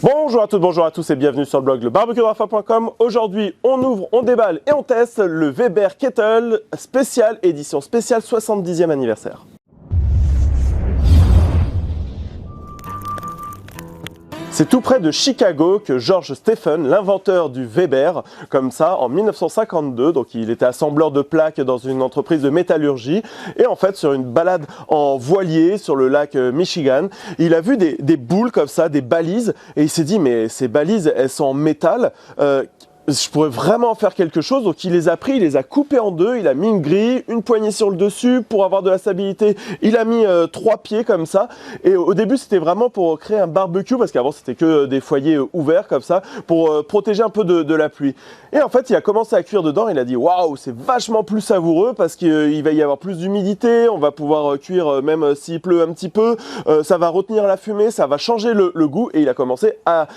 Bonjour à toutes, bonjour à tous et bienvenue sur le blog lebarbecuedrafa.com. Aujourd'hui, on ouvre, on déballe et on teste le Weber Kettle spécial, édition spéciale 70e anniversaire. C'est tout près de Chicago que George Stephen, l'inventeur du Weber, comme ça, en 1952, donc il était assembleur de plaques dans une entreprise de métallurgie, et en fait, sur une balade en voilier sur le lac Michigan, il a vu des boules comme ça, des balises, et il s'est dit, mais ces balises, elles sont en métal, je pourrais vraiment faire quelque chose. Donc il les a pris, il les a coupés en deux, il a mis une grille, une poignée sur le dessus pour avoir de la stabilité, il a mis 3 pieds comme ça, et au début c'était vraiment pour créer un barbecue, parce qu'avant c'était que des foyers ouverts comme ça, pour protéger un peu de la pluie. Et en fait il a commencé à cuire dedans, il a dit waouh, c'est vachement plus savoureux parce qu'il va y avoir plus d'humidité, on va pouvoir cuire même s'il pleut un petit peu, ça va retenir la fumée, ça va changer le goût, et il a commencé à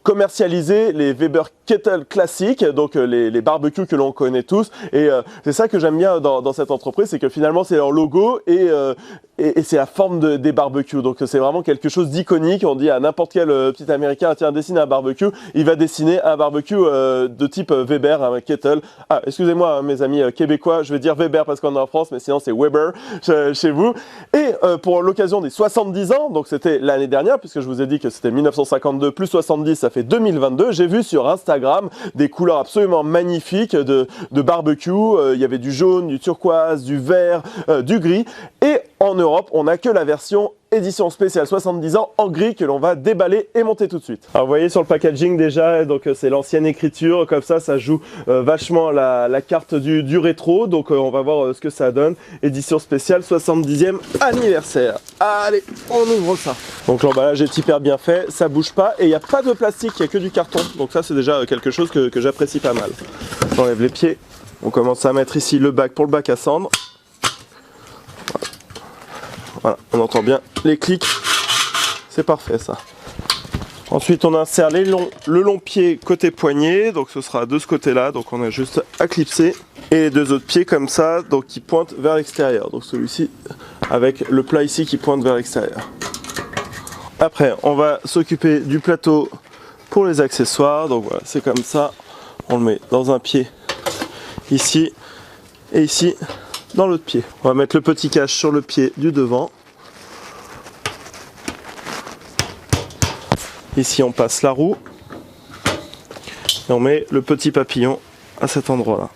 commercialiser les Weber Kettle classiques, donc les barbecues que l'on connaît tous, et c'est ça que j'aime bien dans cette entreprise, c'est que finalement c'est leur logo et c'est la forme des barbecues, donc c'est vraiment quelque chose d'iconique. On dit à n'importe quel petit américain, tiens, dessine un barbecue, il va dessiner un barbecue de type Weber, un Kettle. Ah, excusez-moi hein, mes amis québécois, je vais dire Weber parce qu'on est en France, mais sinon c'est Weber chez vous. Et pour l'occasion des 70 ans, donc c'était l'année dernière, puisque je vous ai dit que c'était 1952 plus 70, ça fait 2022, j'ai vu sur Instagram des couleurs absolument magnifiques de barbecue, il y avait du jaune, du turquoise, du vert, du gris, et en Europe, on n'a que la version édition spéciale 70 ans en gris que l'on va déballer et monter tout de suite. Alors vous voyez sur le packaging déjà, donc c'est l'ancienne écriture, comme ça joue vachement la carte du rétro, donc on va voir ce que ça donne. Édition spéciale 70e anniversaire. Allez, on ouvre ça. Donc l'emballage est hyper bien fait, ça bouge pas et il n'y a pas de plastique, il n'y a que du carton. Donc ça c'est déjà quelque chose que j'apprécie pas mal. J'enlève les pieds, on commence à mettre ici le bac pour le bac à cendre. Voilà, on entend bien les clics, c'est parfait ça. Ensuite on insère le long pied côté poignet, donc ce sera de ce côté là, donc on a juste à clipser. Et les deux autres pieds comme ça, donc qui pointent vers l'extérieur, donc celui-ci avec le plat ici qui pointe vers l'extérieur. Après on va s'occuper du plateau pour les accessoires, donc voilà c'est comme ça, on le met dans un pied ici et ici dans l'autre pied. On va mettre le petit cache sur le pied du devant. Ici on passe la roue et on met le petit papillon à cet endroit là.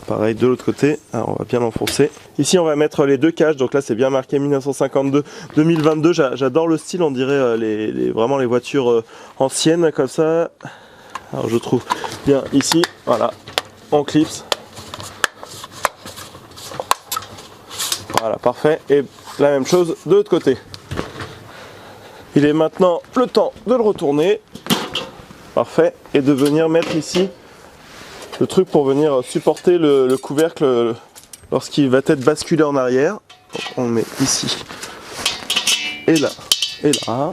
Pareil de l'autre côté, alors on va bien l'enfoncer. Ici on va mettre les deux caches, donc là c'est bien marqué 1952-2022, j'adore le style, on dirait vraiment les voitures anciennes comme ça. Alors je trouve bien ici, voilà, on clipse. Voilà, parfait. Et la même chose de l'autre côté. Il est maintenant le temps de le retourner. Parfait. Et de venir mettre ici le truc pour venir supporter le couvercle lorsqu'il va être basculé en arrière. Donc, on le met ici. Et là. Et là.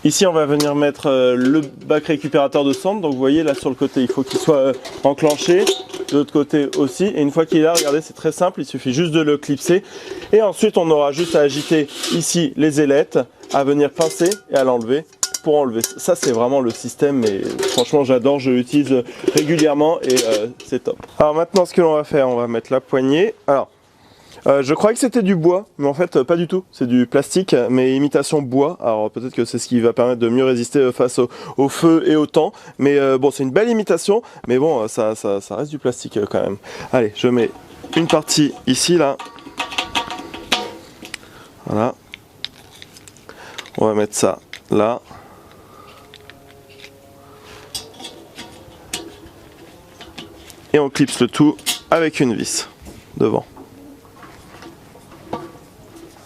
Ici on va venir mettre le bac récupérateur de cendre, donc vous voyez là sur le côté il faut qu'il soit enclenché, de l'autre côté aussi, et une fois qu'il est là, regardez c'est très simple, il suffit juste de le clipser, et ensuite on aura juste à agiter ici les ailettes, à venir pincer et à l'enlever pour enlever. Ça c'est vraiment le système, et franchement j'adore, je l'utilise régulièrement et c'est top. Alors maintenant ce que l'on va faire, on va mettre la poignée. Alors je croyais que c'était du bois, mais en fait pas du tout, c'est du plastique, mais imitation bois. Alors peut-être que c'est ce qui va permettre de mieux résister face au feu et au temps, mais bon c'est une belle imitation, mais bon ça reste du plastique quand même. Allez, je mets une partie ici là, voilà, on va mettre ça là, et on clipse le tout avec une vis devant.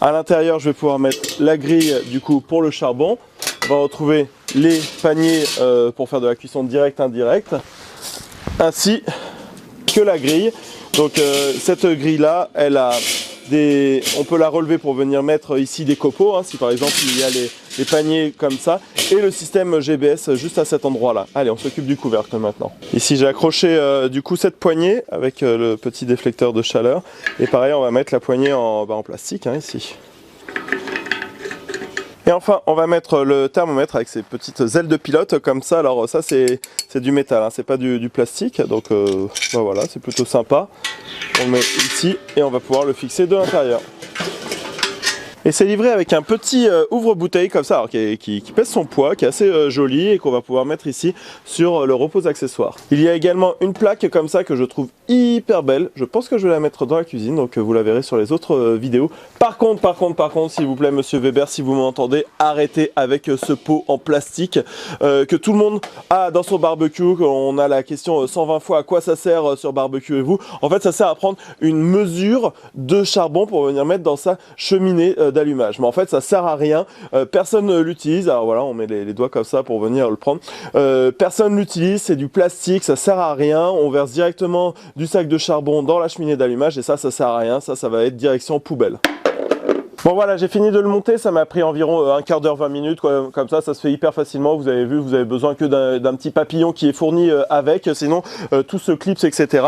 À l'intérieur, je vais pouvoir mettre la grille du coup pour le charbon. On va retrouver les paniers pour faire de la cuisson directe, indirecte, ainsi que la grille. Donc cette grille là, elle a on peut la relever pour venir mettre ici des copeaux, hein, si par exemple il y a les paniers comme ça, et le système GBS juste à cet endroit là. Allez, on s'occupe du couvercle maintenant. Ici j'ai accroché du coup cette poignée avec le petit déflecteur de chaleur, et pareil on va mettre la poignée en plastique hein, ici. Et enfin, on va mettre le thermomètre avec ses petites ailes de pilote comme ça. Alors ça c'est du métal, hein, c'est pas du plastique, donc voilà, c'est plutôt sympa. On le met ici et on va pouvoir le fixer de l'intérieur. Et c'est livré avec un petit ouvre-bouteille comme ça, alors qui pèse son poids, qui est assez joli et qu'on va pouvoir mettre ici sur le repose-accessoire. Il y a également une plaque comme ça que je trouve hyper belle. Je pense que je vais la mettre dans la cuisine, donc vous la verrez sur les autres vidéos. Par contre, s'il vous plaît, monsieur Weber, si vous m'entendez, arrêtez avec ce pot en plastique que tout le monde a dans son barbecue. On a la question 120 fois à quoi ça sert sur Barbecue-et-vous. En fait, ça sert à prendre une mesure de charbon pour venir mettre dans sa cheminée d'allumage, mais en fait ça sert à rien, personne ne l'utilise. Alors voilà, on met les doigts comme ça pour venir le prendre, personne l'utilise, c'est du plastique, ça sert à rien, on verse directement du sac de charbon dans la cheminée d'allumage et ça sert à rien, ça va être direction poubelle. Bon voilà, j'ai fini de le monter, ça m'a pris environ un quart d'heure, 20 minutes, quoi. Comme ça se fait hyper facilement, vous avez vu, vous avez besoin que d'un petit papillon qui est fourni avec, sinon tout se clipse, etc.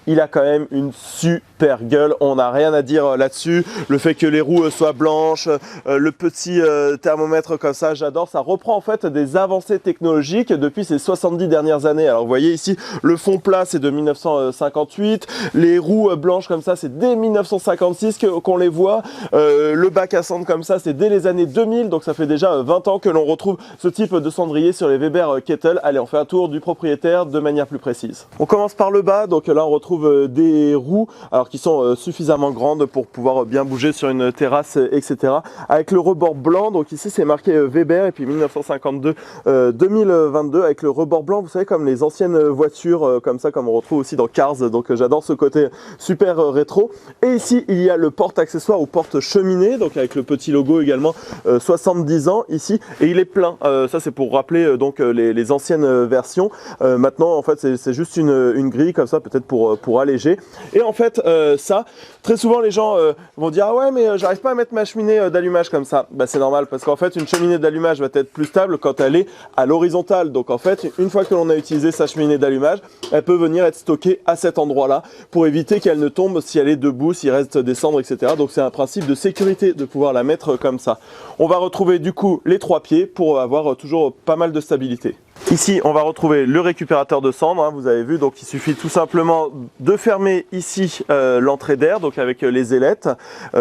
Il a quand même une super gueule, on n'a rien à dire là-dessus. Le fait que les roues soient blanches, le petit thermomètre comme ça, j'adore. Ça reprend en fait des avancées technologiques depuis ces 70 dernières années. Alors vous voyez ici, le fond plat c'est de 1958, les roues blanches comme ça c'est dès 1956 qu'on les voit. Le bac à cendre comme ça c'est dès les années 2000, donc ça fait déjà 20 ans que l'on retrouve ce type de cendrier sur les Weber Kettle. Allez, on fait un tour du propriétaire de manière plus précise. On commence par le bas, donc là on retrouve des roues alors qui sont suffisamment grandes pour pouvoir bien bouger sur une terrasse, etc. Avec le rebord blanc, donc ici c'est marqué Weber et puis 1952-2022 avec le rebord blanc, vous savez, comme les anciennes voitures comme ça, comme on retrouve aussi dans Cars, donc j'adore ce côté super rétro. Et ici il y a le porte-accessoire ou porte-cheminée, donc avec le petit logo également 70 ans ici, et il est plein, ça c'est pour rappeler donc les anciennes versions. Maintenant en fait c'est juste une grille comme ça, peut-être pour alléger. Et en fait ça, très souvent les gens vont dire ah ouais mais j'arrive pas à mettre ma cheminée d'allumage comme ça. Bah c'est normal, parce qu'en fait une cheminée d'allumage va être plus stable quand elle est à l'horizontale. Donc en fait une fois que l'on a utilisé sa cheminée d'allumage, elle peut venir être stockée à cet endroit là pour éviter qu'elle ne tombe si elle est debout, s'il reste des cendres, etc. Donc c'est un principe de sécurité de pouvoir la mettre comme ça. On va retrouver du coup les trois pieds pour avoir toujours pas mal de stabilité. Ici, on va retrouver le récupérateur de cendres, hein, vous avez vu, donc il suffit tout simplement de fermer ici l'entrée d'air, donc avec les ailettes,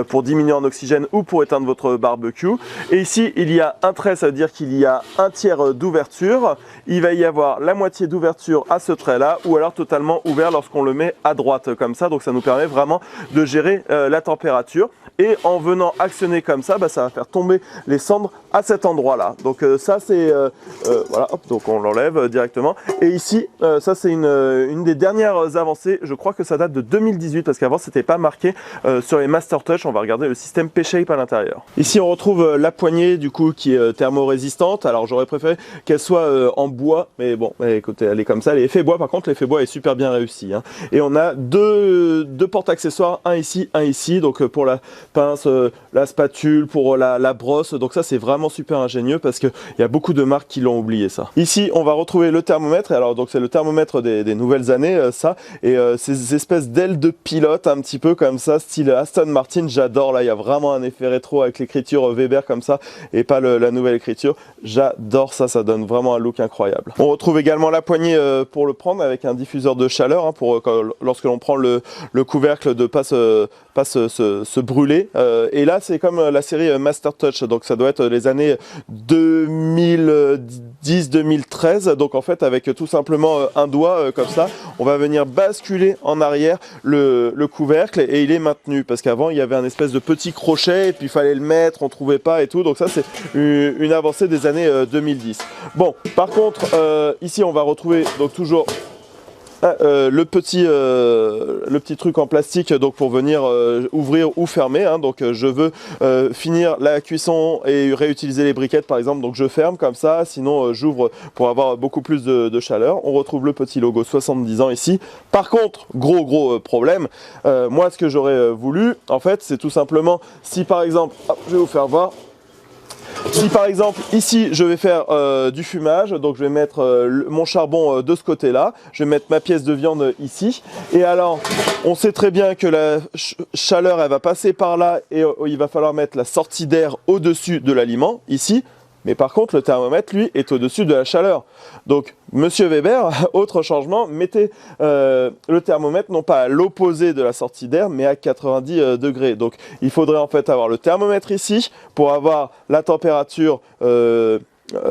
pour diminuer en oxygène ou pour éteindre votre barbecue. Et ici, il y a un trait, ça veut dire qu'il y a un tiers d'ouverture. Il va y avoir la moitié d'ouverture à ce trait-là, ou alors totalement ouvert lorsqu'on le met à droite, comme ça. Donc ça nous permet vraiment de gérer la température. Et en venant actionner comme ça, bah, ça va faire tomber les cendres à cet endroit-là. Donc ça, c'est... voilà, hop, donc on l'enlève directement. Et ici, ça c'est une des dernières avancées. Je crois que ça date de 2018 parce qu'avant c'était pas marqué sur les Master Touch. On va regarder le système P-Shape à l'intérieur. Ici on retrouve la poignée du coup qui est thermo-résistante. Alors j'aurais préféré qu'elle soit en bois, mais bon, écoutez, elle est comme ça. L'effet bois, par contre, l'effet bois est super bien réussi, hein. Et on a deux porte-accessoires, un ici, donc pour la pince, la spatule, pour la brosse. Donc ça c'est vraiment super ingénieux parce qu'il y a beaucoup de marques qui l'ont oublié ça. Ici on va retrouver le thermomètre, et alors donc c'est le thermomètre des nouvelles années ça, et ces espèces d'ailes de pilote un petit peu comme ça, style Aston Martin, j'adore. Là il y a vraiment un effet rétro avec l'écriture Weber comme ça et pas la nouvelle écriture, j'adore ça, ça donne vraiment un look incroyable. On retrouve également la poignée pour le prendre avec un diffuseur de chaleur, hein, pour lorsque l'on prend le couvercle de pas se brûler, et là c'est comme la série Master Touch, donc ça doit être les années 2010-2013, donc en fait avec tout simplement un doigt comme ça, on va venir basculer en arrière le couvercle et il est maintenu, parce qu'avant il y avait un espèce de petit crochet et puis il fallait le mettre, on trouvait pas et tout, donc ça c'est une avancée des années 2010. Bon, par contre ici on va retrouver donc toujours le petit truc en plastique donc pour venir ouvrir ou fermer, hein. Donc je veux finir la cuisson et réutiliser les briquettes par exemple, donc je ferme comme ça, sinon j'ouvre pour avoir beaucoup plus de chaleur. On retrouve le petit logo 70 ans ici. Par contre, gros problème, moi ce que j'aurais voulu en fait c'est tout simplement, si par exemple, hop, je vais vous faire voir. Si par exemple ici je vais faire du fumage, donc je vais mettre mon charbon de ce côté là, je vais mettre ma pièce de viande ici, et alors on sait très bien que la chaleur elle va passer par là et il va falloir mettre la sortie d'air au-dessus de l'aliment ici. Mais par contre, le thermomètre, lui, est au-dessus de la chaleur. Donc, Monsieur Weber, autre changement, mettez le thermomètre non pas à l'opposé de la sortie d'air, mais à 90 degrés. Donc, il faudrait en fait avoir le thermomètre ici pour avoir la température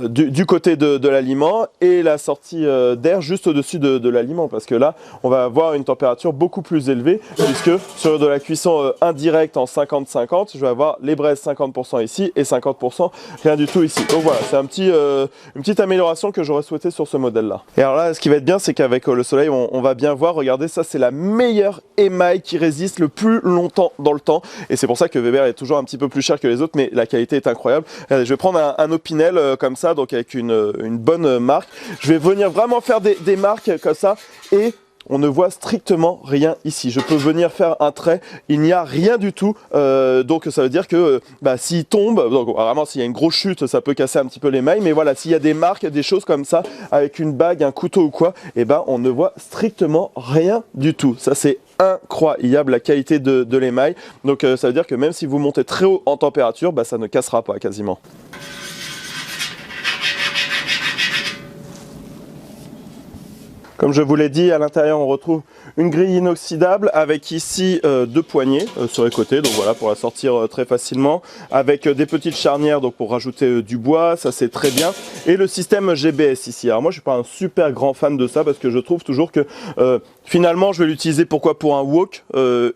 du côté de l'aliment et la sortie d'air juste au-dessus de l'aliment, parce que là on va avoir une température beaucoup plus élevée, puisque sur de la cuisson indirecte en 50-50 je vais avoir les braises 50% ici et 50% rien du tout ici. Donc voilà, c'est une petite amélioration que j'aurais souhaité sur ce modèle là. Et alors là ce qui va être bien, c'est qu'avec le soleil on va bien voir, regardez, ça c'est la meilleure émail qui résiste le plus longtemps dans le temps, et c'est pour ça que Weber est toujours un petit peu plus cher que les autres, mais la qualité est incroyable. Regardez, je vais prendre un Opinel comme ça, donc avec une bonne marque. Je vais venir vraiment faire des marques comme ça, et on ne voit strictement rien ici. Je peux venir faire un trait, il n'y a rien du tout, donc ça veut dire que s'il tombe, donc vraiment s'il y a une grosse chute, ça peut casser un petit peu l'émail, mais voilà, s'il y a des marques, des choses comme ça, avec une bague, un couteau ou quoi, et on ne voit strictement rien du tout. Ça c'est incroyable, la qualité de l'émail. Donc ça veut dire que même si vous montez très haut en température, ça ne cassera pas quasiment. Comme je vous l'ai dit, à l'intérieur on retrouve une grille inoxydable avec ici deux poignées sur les côtés, donc voilà, pour la sortir très facilement, avec des petites charnières donc pour rajouter du bois, ça c'est très bien, et le système GBS ici. Alors moi je suis pas un super grand fan de ça, parce que je trouve toujours que finalement je vais l'utiliser pour un wok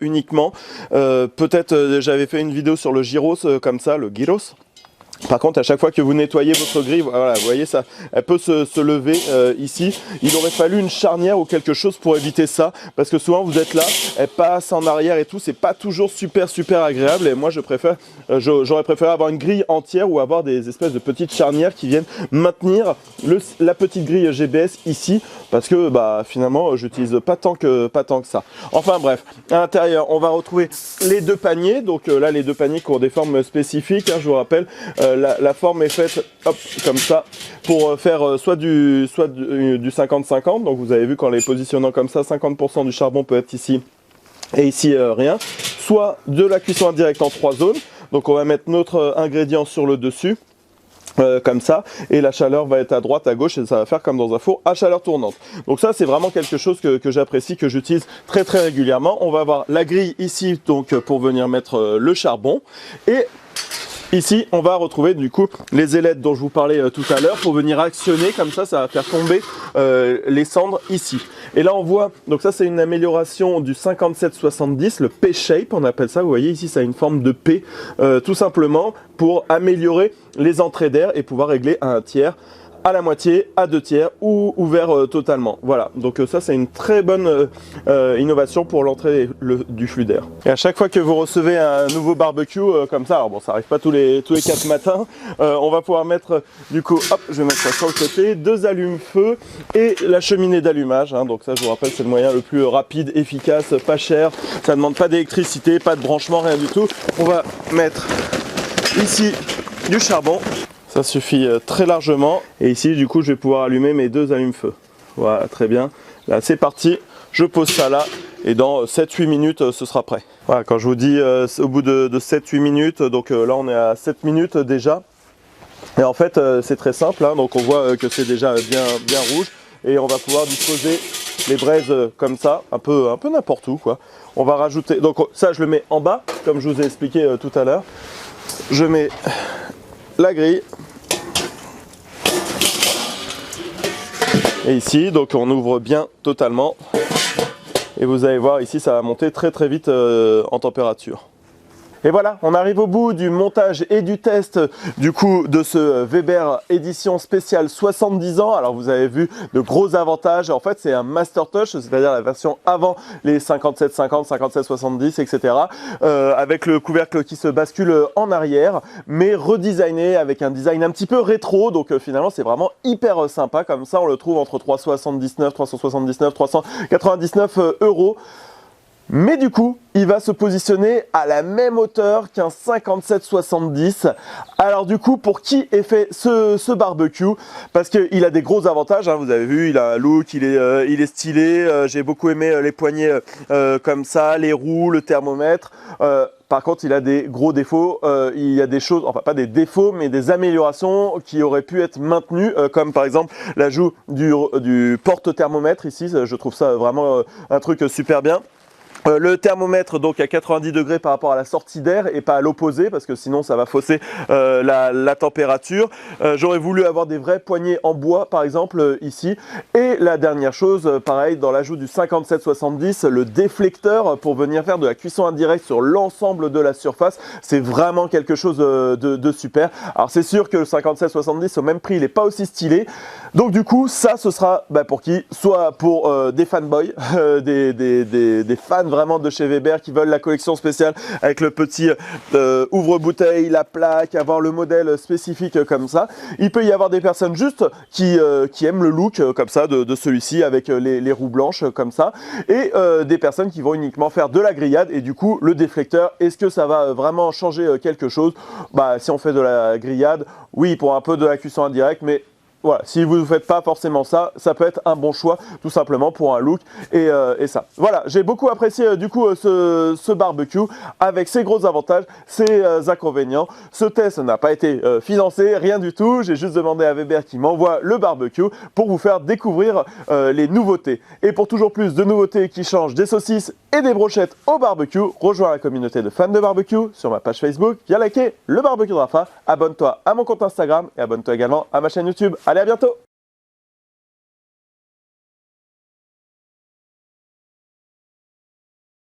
uniquement. Peut-être j'avais fait une vidéo sur le gyros comme ça, le gyros. Par contre, à chaque fois que vous nettoyez votre grille, voilà, vous voyez ça, elle peut se lever ici. Il aurait fallu une charnière ou quelque chose pour éviter ça, parce que souvent vous êtes là, elle passe en arrière et tout, c'est pas toujours super agréable. Et moi, j'aurais préféré avoir une grille entière ou avoir des espèces de petites charnières qui viennent maintenir la petite grille GBS ici, parce que finalement, j'utilise pas tant que ça. Enfin bref, à l'intérieur, on va retrouver les deux paniers. Donc là, les deux paniers qui ont des formes spécifiques, hein, je vous rappelle. La forme est faite comme ça pour faire soit du 50-50, donc vous avez vu qu'en les positionnant comme ça, 50% du charbon peut être ici et ici rien, soit de la cuisson indirecte en 3 zones, donc on va mettre notre ingrédient sur le dessus, comme ça, et la chaleur va être à droite, à gauche, et ça va faire comme dans un four à chaleur tournante. Donc ça c'est vraiment quelque chose que j'apprécie, que j'utilise très régulièrement. On va avoir la grille ici donc pour venir mettre le charbon, et ici, on va retrouver du coup les ailettes dont je vous parlais tout à l'heure pour venir actionner, comme ça va faire tomber les cendres ici. Et là on voit, donc ça c'est une amélioration du 57-70, le P-shape on appelle ça, vous voyez ici ça a une forme de P, tout simplement pour améliorer les entrées d'air et pouvoir régler à 1/3, à la moitié, à 2/3 ou ouvert totalement. Voilà, donc ça c'est une très bonne innovation pour l'entrée du flux d'air. Et à chaque fois que vous recevez un nouveau barbecue comme ça, alors bon ça arrive pas tous les 4 matins, on va pouvoir mettre du coup, hop, je vais mettre ça sur le côté, 2 allumes-feu et la cheminée d'allumage, hein. Donc ça je vous rappelle c'est le moyen le plus rapide, efficace, pas cher, ça ne demande pas d'électricité, pas de branchement, rien du tout. On va mettre ici du charbon. Ça suffit très largement, et ici du coup je vais pouvoir allumer mes 2 allumes-feu. Voilà, très bien. Là c'est parti, je pose ça là, et dans 7-8 minutes ce sera prêt. Voilà, quand je vous dis au bout de 7-8 minutes, donc là on est à 7 minutes déjà. Et en fait c'est très simple, hein, donc on voit que c'est déjà bien rouge, et on va pouvoir disposer les braises comme ça, un peu n'importe où quoi. On va rajouter, donc ça je le mets en bas, comme je vous ai expliqué tout à l'heure. Je mets la grille, et ici donc on ouvre bien totalement, et vous allez voir ici ça va monter très vite en température. Et voilà, on arrive au bout du montage et du test du coup de ce Weber édition spéciale 70 ans. Alors vous avez vu de gros avantages. En fait, c'est un Master Touch, c'est-à-dire la version avant les 57-50, 57-70, etc. Avec le couvercle qui se bascule en arrière, mais redesigné avec un design un petit peu rétro. Donc finalement, c'est vraiment hyper sympa. Comme ça, on le trouve entre 379, 379, 399 euros. Mais du coup, il va se positionner à la même hauteur qu'un 57-70. Alors du coup, pour qui est fait ce barbecue? Parce qu'il a des gros avantages, hein, vous avez vu, il a un look, il est stylé. J'ai beaucoup aimé les poignées comme ça, les roues, le thermomètre. Par contre, il a des gros défauts. Il y a des choses, enfin pas des défauts, mais des améliorations qui auraient pu être maintenues, comme par exemple l'ajout du porte-thermomètre ici. Je trouve ça vraiment un truc super bien. Le thermomètre donc à 90 degrés par rapport à la sortie d'air et pas à l'opposé parce que sinon ça va fausser la température. J'aurais voulu avoir des vrais poignées en bois par exemple ici. Et la dernière chose, pareil dans l'ajout du 57-70, le déflecteur pour venir faire de la cuisson indirecte sur l'ensemble de la surface. C'est vraiment quelque chose de super. Alors c'est sûr que le 57-70 au même prix il n'est pas aussi stylé. Donc du coup ça ce sera pour qui? Soit pour des fanboys, des fans vraiment de chez Weber qui veulent la collection spéciale avec le petit ouvre-bouteille, la plaque, avoir le modèle spécifique comme ça. Il peut y avoir des personnes juste qui aiment le look comme ça de celui-ci avec les roues blanches comme ça et des personnes qui vont uniquement faire de la grillade et du coup le déflecteur, est-ce que ça va vraiment changer quelque chose? Si on fait de la grillade, oui pour un peu de la cuisson indirecte, mais voilà, si vous ne faites pas forcément ça, ça peut être un bon choix tout simplement pour un look et ça. Voilà, j'ai beaucoup apprécié du coup ce barbecue avec ses gros avantages, ses inconvénients. Ce test n'a pas été financé, rien du tout. J'ai juste demandé à Weber qui m'envoie le barbecue pour vous faire découvrir les nouveautés. Et pour toujours plus de nouveautés qui changent des saucisses et des brochettes au barbecue, rejoins la communauté de fans de barbecue sur ma page Facebook, viens liker le barbecue de Rafa, abonne-toi à mon compte Instagram et abonne-toi également à ma chaîne YouTube. Allez, à bientôt!